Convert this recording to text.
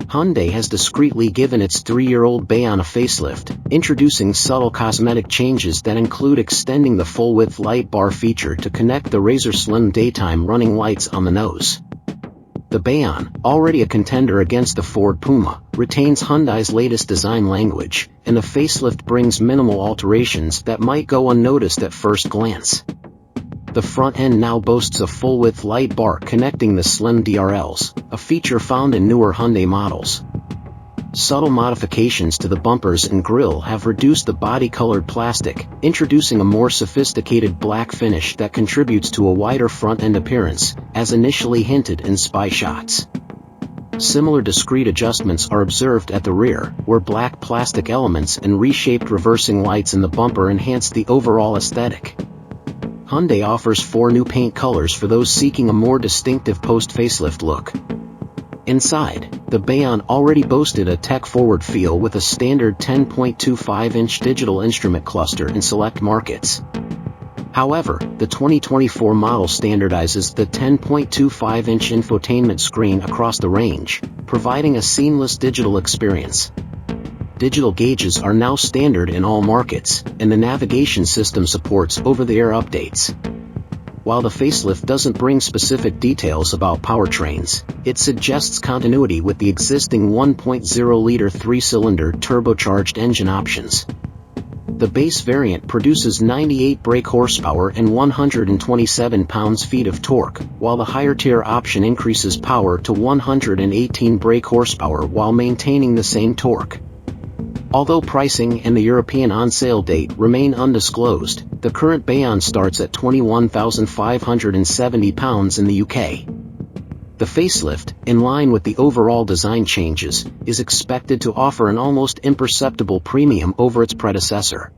Hyundai has discreetly given its 3-year-old Bayon a facelift, introducing subtle cosmetic changes that include extending the full-width light bar feature to connect the razor-slim daytime running lights on the nose. The Bayon, already a contender against the Ford Puma, retains Hyundai's latest design language, and the facelift brings minimal alterations that might go unnoticed at first glance. The front end now boasts a full-width light bar connecting the slim DRLs, a feature found in newer Hyundai models. Subtle modifications to the bumpers and grille have reduced the body-colored plastic, introducing a more sophisticated black finish that contributes to a wider front-end appearance, as initially hinted in spy shots. Similar discrete adjustments are observed at the rear, where black plastic elements and reshaped reversing lights in the bumper enhance the overall aesthetic. Hyundai offers 4 new paint colors for those seeking a more distinctive post-facelift look. Inside, the Bayon already boasted a tech-forward feel with a standard 10.25-inch digital instrument cluster in select markets. However, the 2024 model standardizes the 10.25-inch infotainment screen across the range, providing a seamless digital experience. Digital gauges are now standard in all markets, and the navigation system supports over-the-air updates. While the facelift doesn't bring specific details about powertrains, it suggests continuity with the existing 1.0-liter 3-cylinder turbocharged engine options. The base variant produces 98 brake horsepower and 127 pounds-feet of torque, while the higher-tier option increases power to 118 brake horsepower while maintaining the same torque. Although pricing and the European on-sale date remain undisclosed, the current Bayon starts at £21,570 in the UK. The facelift, in line with the overall design changes, is expected to offer an almost imperceptible premium over its predecessor.